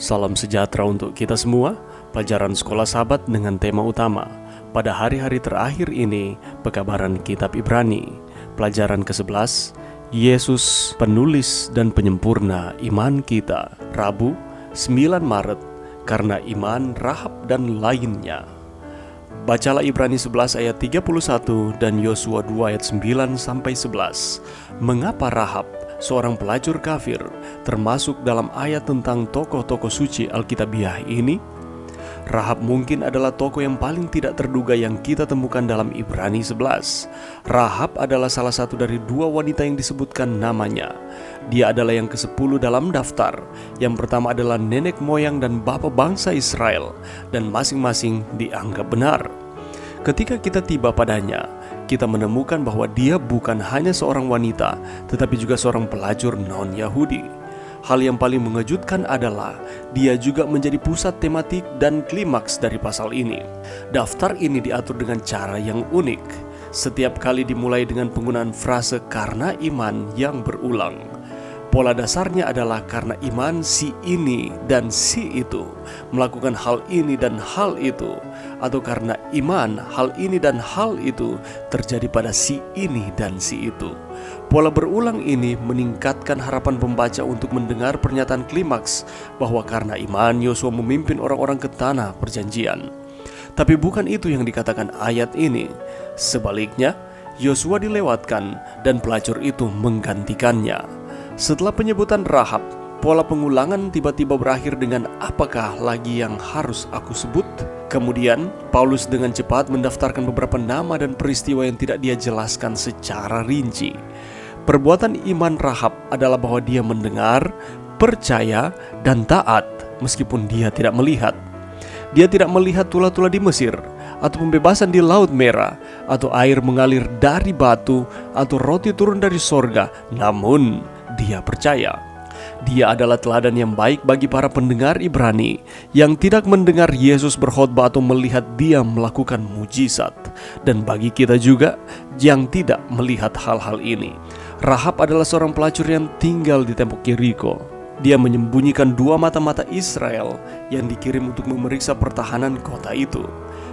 Salam sejahtera untuk kita semua. Pelajaran Sekolah Sahabat dengan tema utama pada hari-hari terakhir ini, pekabaran Kitab Ibrani. Pelajaran ke-11, Yesus penulis dan penyempurna iman kita. Rabu 9 Maret, karena iman Rahab dan lainnya. Bacalah Ibrani 11 ayat 31 dan Yosua 2 ayat 9-11. Mengapa Rahab, seorang pelacur kafir, termasuk dalam ayat tentang tokoh-tokoh suci Alkitabiah ini? Rahab mungkin adalah tokoh yang paling tidak terduga yang kita temukan dalam Ibrani 11. Rahab adalah salah satu dari dua wanita yang disebutkan namanya. Dia adalah yang ke-10 dalam daftar. Yang pertama adalah nenek moyang dan bapak bangsa Israel, dan masing-masing dianggap benar. Ketika kita tiba padanya, kita menemukan bahwa dia bukan hanya seorang wanita, tetapi juga seorang pelacur non-Yahudi. Hal yang paling mengejutkan adalah dia juga menjadi pusat tematik dan klimaks dari pasal ini. Daftar ini diatur dengan cara yang unik. Setiap kali dimulai dengan penggunaan frase "karena iman" yang berulang. Pola dasarnya adalah karena iman si ini dan si itu melakukan hal ini dan hal itu, atau karena iman hal ini dan hal itu terjadi pada si ini dan si itu. Pola berulang ini meningkatkan harapan pembaca untuk mendengar pernyataan klimaks bahwa karena iman Yosua memimpin orang-orang ke tanah perjanjian. Tapi bukan itu yang dikatakan ayat ini. Sebaliknya, Yosua dilewatkan dan pelacur itu menggantikannya. Setelah penyebutan Rahab, pola pengulangan tiba-tiba berakhir dengan apakah lagi yang harus aku sebut? Kemudian, Paulus dengan cepat mendaftarkan beberapa nama dan peristiwa yang tidak dia jelaskan secara rinci. Perbuatan iman Rahab adalah bahwa dia mendengar, percaya, dan taat meskipun dia tidak melihat. Dia tidak melihat tula-tula di Mesir, atau pembebasan di Laut Merah, atau air mengalir dari batu, atau roti turun dari sorga, namun dia percaya. Dia adalah teladan yang baik bagi para pendengar Ibrani yang tidak mendengar Yesus berkhotbah atau melihat dia melakukan mujizat, dan bagi kita juga yang tidak melihat hal-hal ini. Rahab adalah seorang pelacur yang tinggal di tembok Yeriko. Dia menyembunyikan dua mata-mata Israel yang dikirim untuk memeriksa pertahanan kota itu.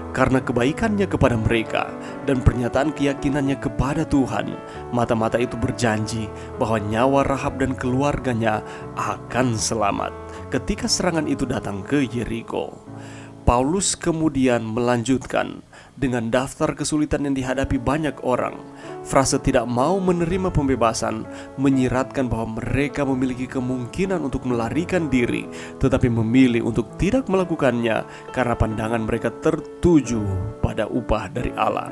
Karena kebaikannya kepada mereka dan pernyataan keyakinannya kepada Tuhan, mata-mata itu berjanji bahwa nyawa Rahab dan keluarganya akan selamat ketika serangan itu datang ke Yeriko. Paulus kemudian melanjutkan dengan daftar kesulitan yang dihadapi banyak orang. Frase tidak mau menerima pembebasan menyiratkan bahwa mereka memiliki kemungkinan untuk melarikan diri, tetapi memilih untuk tidak melakukannya karena pandangan mereka tertuju pada upah dari Allah.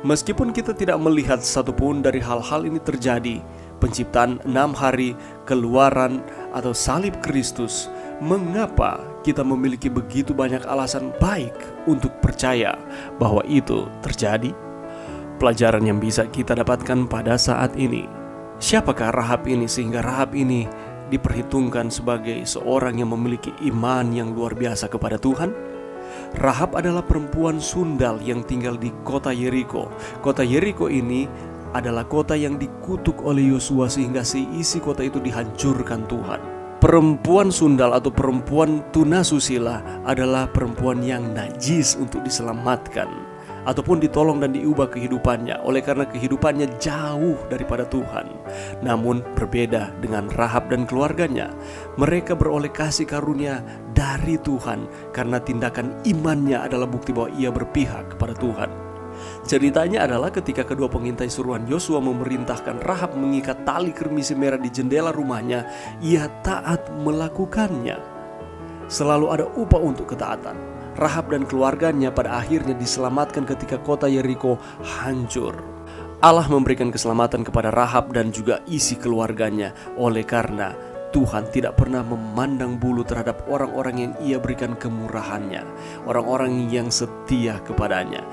Meskipun kita tidak melihat satupun dari hal-hal ini terjadi, penciptaan 6 hari, keluaran, atau salib Kristus, mengapa kita memiliki begitu banyak alasan baik untuk percaya bahwa itu terjadi? Pelajaran yang bisa kita dapatkan pada saat ini. Siapakah Rahab ini sehingga Rahab ini diperhitungkan sebagai seorang yang memiliki iman yang luar biasa kepada Tuhan? Rahab adalah perempuan sundal yang tinggal di kota Yeriko. Kota Yeriko ini adalah kota yang dikutuk oleh Yosua sehingga seisi kota itu dihancurkan Tuhan. Perempuan sundal atau perempuan tunasusila adalah perempuan yang najis untuk diselamatkan ataupun ditolong dan diubah kehidupannya oleh karena kehidupannya jauh daripada Tuhan. Namun berbeda dengan Rahab dan keluarganya, mereka beroleh kasih karunia dari Tuhan karena tindakan imannya adalah bukti bahwa ia berpihak kepada Tuhan. Ceritanya adalah ketika kedua pengintai suruhan Yosua memerintahkan Rahab mengikat tali kermisi merah di jendela rumahnya, ia taat melakukannya. Selalu ada upah untuk ketaatan. Rahab dan keluarganya pada akhirnya diselamatkan ketika kota Yeriko hancur. Allah memberikan keselamatan kepada Rahab dan juga isi keluarganya oleh karena Tuhan tidak pernah memandang bulu terhadap orang-orang yang ia berikan kemurahannya, orang-orang yang setia kepadanya.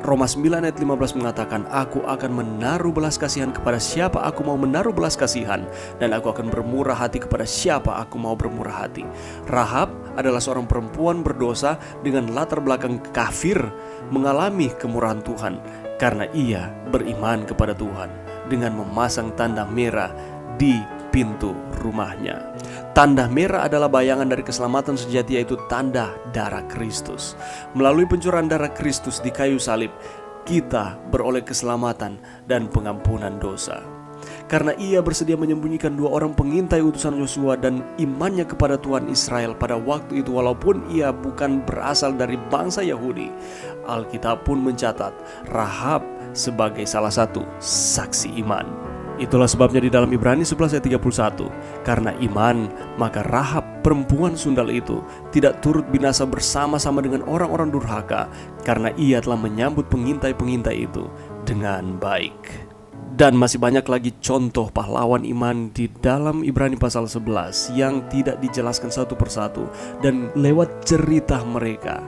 Roma 9 ayat 15 mengatakan, aku akan menaruh belas kasihan kepada siapa aku mau menaruh belas kasihan, dan aku akan bermurah hati kepada siapa aku mau bermurah hati. Rahab adalah seorang perempuan berdosa dengan latar belakang kafir mengalami kemurahan Tuhan karena ia beriman kepada Tuhan dengan memasang tanda merah di pintu rumahnya. Tanda merah adalah bayangan dari keselamatan sejati, yaitu tanda darah Kristus. Melalui pencurahan darah Kristus di kayu salib, kita beroleh keselamatan dan pengampunan dosa. Karena ia bersedia menyembunyikan 2 orang pengintai utusan Yosua dan imannya kepada Tuhan Israel pada waktu itu, walaupun ia bukan berasal dari bangsa Yahudi, Alkitab pun mencatat Rahab sebagai salah satu saksi iman. Itulah sebabnya di dalam Ibrani 11 ayat 31, karena iman maka Rahab perempuan sundal itu tidak turut binasa bersama-sama dengan orang-orang durhaka, karena ia telah menyambut pengintai-pengintai itu dengan baik. Dan masih banyak lagi contoh pahlawan iman di dalam Ibrani pasal 11 yang tidak dijelaskan satu persatu, dan lewat cerita mereka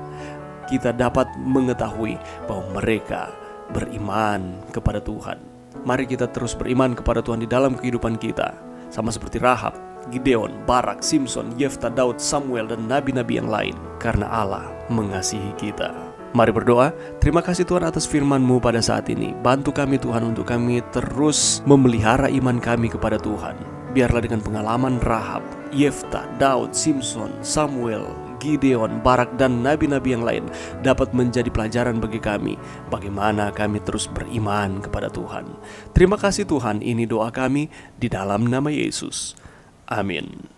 kita dapat mengetahui bahwa mereka beriman kepada Tuhan. Mari kita terus beriman kepada Tuhan di dalam kehidupan kita, sama seperti Rahab, Gideon, Barak, Simson, Yefta, Daud, Samuel, dan nabi-nabi yang lain, karena Allah mengasihi kita. Mari berdoa. Terima kasih Tuhan atas firman-Mu pada saat ini. Bantu kami Tuhan untuk kami terus memelihara iman kami kepada Tuhan. Biarlah dengan pengalaman Rahab, Yefta, Daud, Simson, Samuel, Gideon, Barak, dan nabi-nabi yang lain dapat menjadi pelajaran bagi kami bagaimana kami terus beriman kepada Tuhan. Terima kasih Tuhan, ini doa kami di dalam nama Yesus. Amin.